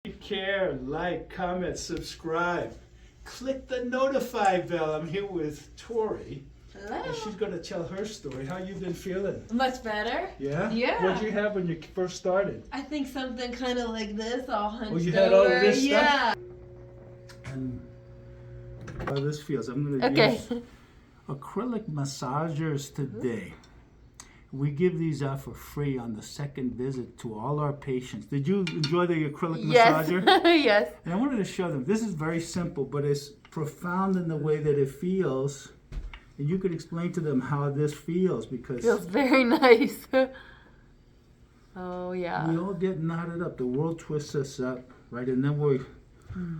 Take care, like, comment, subscribe. Click the notify bell. I'm here with Tori. Hello. And she's going to tell her story. How you been feeling? Much better. Yeah? Yeah. What'd you have when you first started? I think something kind of like this, all hunched over. Oh, you had all of this yeah. stuff? And how this feels. I'm going to use acrylic massagers today. We give these out for free on the second visit to all our patients. Did you enjoy the acrylic massager? Yes. And I wanted to show them. This is very simple, but it's profound in the way that it feels. And you could explain to them how this feels, because Feels very nice. Oh yeah. we all get knotted up. The world twists us up, right? And then we.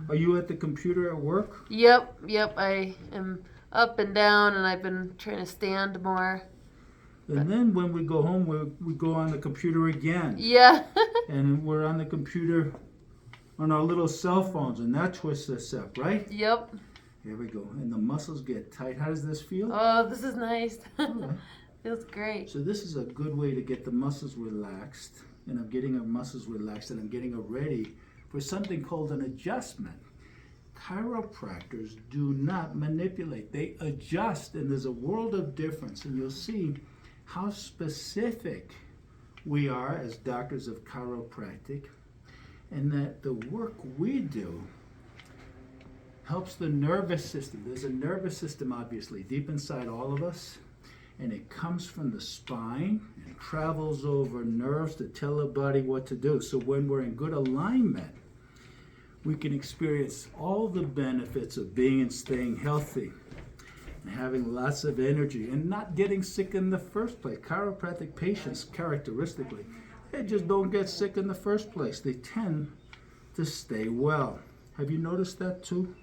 Are you at the computer at work? Yep. I am up and down, and I've been trying to stand more. And then when we go home, we go on the computer again. Yeah. And we're on the computer on our little cell phones, and that twists us up, right? Yep. Here we go. And the muscles get tight. How does this feel? Oh, this is nice. Right. Feels great. So this is a good way to get the muscles relaxed. And I'm getting our muscles relaxed, and I'm getting it ready for something called an adjustment. Chiropractors do not manipulate. They adjust, and there's a world of difference. And you'll see how specific we are as doctors of chiropractic, and that the work we do helps the nervous system. There's a nervous system, obviously, deep inside all of us, and it comes from the spine and travels over nerves to tell the body what to do. So when we're in good alignment, we can experience all the benefits of being and staying healthy, and having lots of energy, and not getting sick in the first place. Chiropractic patients, characteristically, they just don't get sick in the first place. They tend to stay well. Have you noticed that too?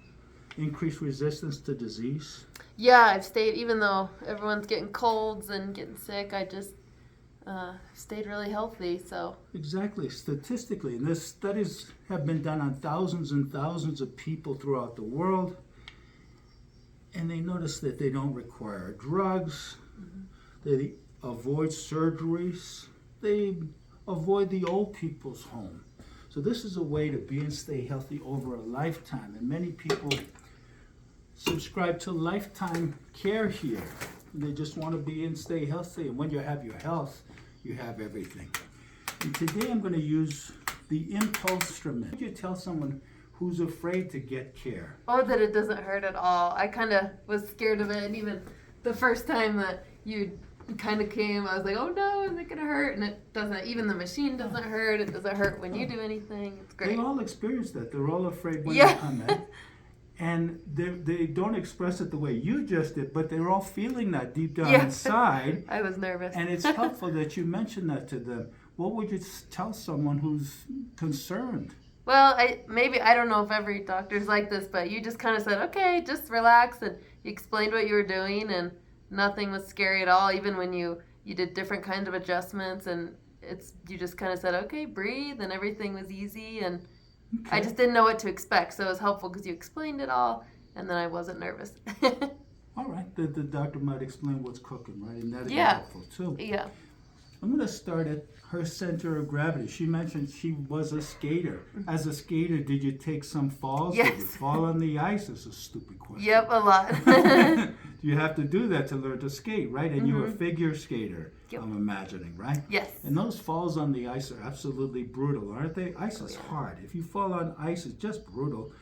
Increased resistance to disease? Yeah, I've stayed, even though everyone's getting colds and getting sick, I just stayed really healthy, so. Exactly, statistically. And these studies have been done on thousands and thousands of people throughout the world. And they notice that they don't require drugs, they avoid surgeries, they avoid the old people's home. So this is a way to be and stay healthy over a lifetime. And many people subscribe to lifetime care here. They just want to be and stay healthy. And when you have your health, you have everything. And today I'm going to use the impulse instrument. Would you tell someone who's afraid to get care? Oh, that it doesn't hurt at all. I kind of was scared of it, and even the first time that you kind of came, I was like, oh no, is it going to hurt? And it doesn't. Even the machine doesn't hurt. It doesn't hurt when you do anything. It's great. They all experience that. They're all afraid when Yeah. they come in. And they don't express it the way you just did, but they're all feeling that deep down Yeah. inside. I was nervous. And it's helpful that you mention that to them. What would you tell someone who's concerned? Well, I don't know if every doctor's like this, but you just kind of said, okay, just relax, and you explained what you were doing, and nothing was scary at all. Even when you did different kinds of adjustments, and you just kind of said, okay, breathe, and everything was easy, and I just didn't know what to expect, so it was helpful because you explained it all, and then I wasn't nervous. All right, the doctor might explain what's cooking, right? And that'd be Yeah. helpful too. Yeah. I'm going to start at her center of gravity. She mentioned she was a skater. As a skater, did you take some falls? Yes. Did you fall on the ice? It's a stupid question. Yep, a lot. You have to do that to learn to skate, right? And you're a Mm-hmm. figure skater, Yep. I'm imagining, right? Yes. And those falls on the ice are absolutely brutal, aren't they? Ice is hard. If you fall on ice, it's just brutal.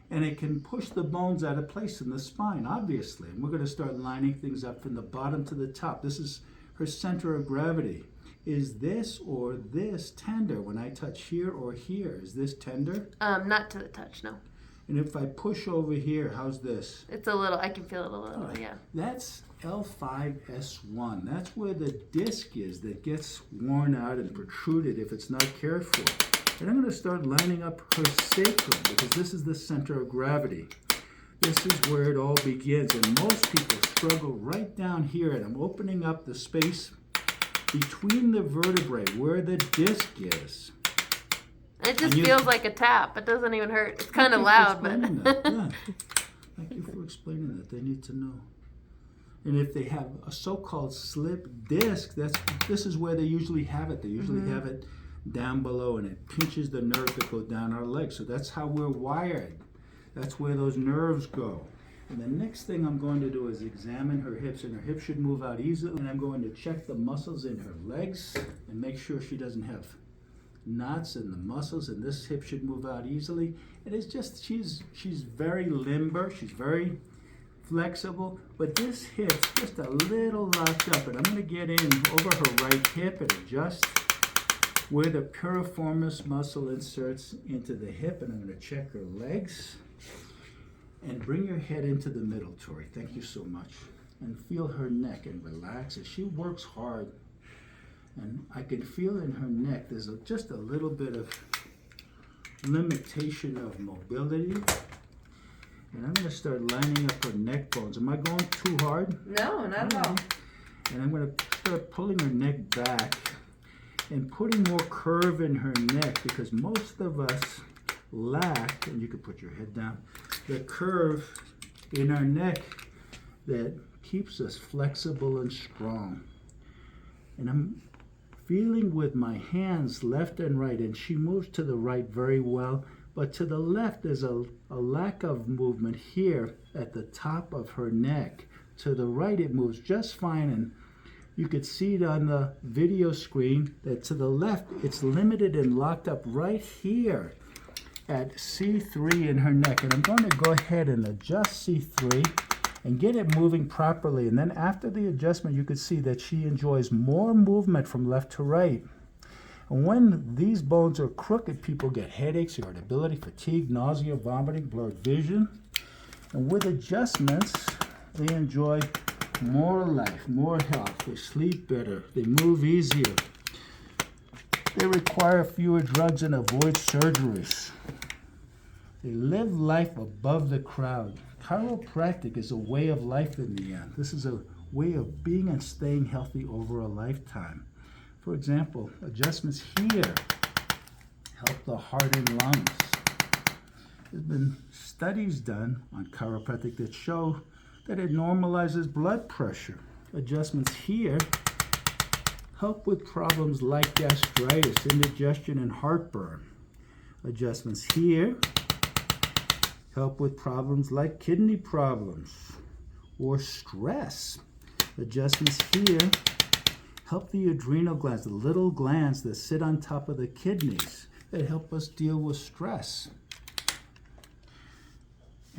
And it can push the bones out of place in the spine, obviously. And we're going to start lining things up from the bottom to the top. This is her center of gravity. Is this or this tender when I touch here or here? Is this tender? Not to the touch, no. And if I push over here, how's this? It's a little, I can feel it a little, All right. yeah. That's L5S1. That's where the disc is that gets worn out and protruded if it's not cared for. And I'm going to start lining up her sacrum, because this is the center of gravity. This is where it all begins. And most people struggle right down here. And I'm opening up the space between the vertebrae where the disc is. It just feels like a tap. It doesn't even hurt. It's kind of loud, but. Yeah. Thank you for explaining that. They need to know. And if they have a so-called slip disc, this is where they usually have it. They usually have it down below, and it pinches the nerves that go down our legs. So that's how we're wired. That's where those nerves go. And the next thing I'm going to do is examine her hips, and her hips should move out easily. And I'm going to check the muscles in her legs and make sure she doesn't have knots in the muscles, and this hip should move out easily. And it's just, she's very limber, she's very flexible, but this hip's just a little locked up, and I'm going to get in over her right hip and adjust where the piriformis muscle inserts into the hip, and I'm going to check her legs. And bring your head into the middle, Tori. Thank you so much. And feel her neck and relax as she works hard. And I can feel in her neck there's just a little bit of limitation of mobility. And I'm going to start lining up her neck bones. Am I going too hard? No, not at all. And I'm going to start pulling her neck back and putting more curve in her neck, because most of us lack, and you can put your head down, the curve in our neck that keeps us flexible and strong. And I'm feeling with my hands left and right, and she moves to the right very well, but to the left there's a lack of movement here at the top of her neck. To the right it moves just fine, and you could see it on the video screen that to the left it's limited and locked up right here at C3 in her neck. And I'm going to go ahead and adjust C3 and get it moving properly. And then after the adjustment, you can see that she enjoys more movement from left to right. And when these bones are crooked, people get headaches, irritability, fatigue, nausea, vomiting, blurred vision. And with adjustments, they enjoy more life, more health. They sleep better. They move easier. They require fewer drugs and avoid surgeries. They live life above the crowd. Chiropractic is a way of life in the end. This is a way of being and staying healthy over a lifetime. For example, adjustments here help the heart and lungs. There's been studies done on chiropractic that show that it normalizes blood pressure. Adjustments here help with problems like gastritis, indigestion, and heartburn. Adjustments here help with problems like kidney problems or stress. Adjustments here help the adrenal glands, the little glands that sit on top of the kidneys, that help us deal with stress.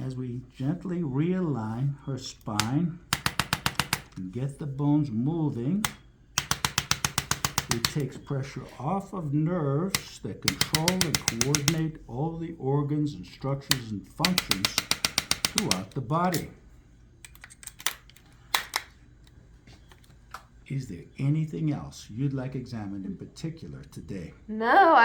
As we gently realign her spine and get the bones moving, it takes pressure off of nerves that control and coordinate all the organs and structures and functions throughout the body. Is there anything else you'd like examined in particular today? No,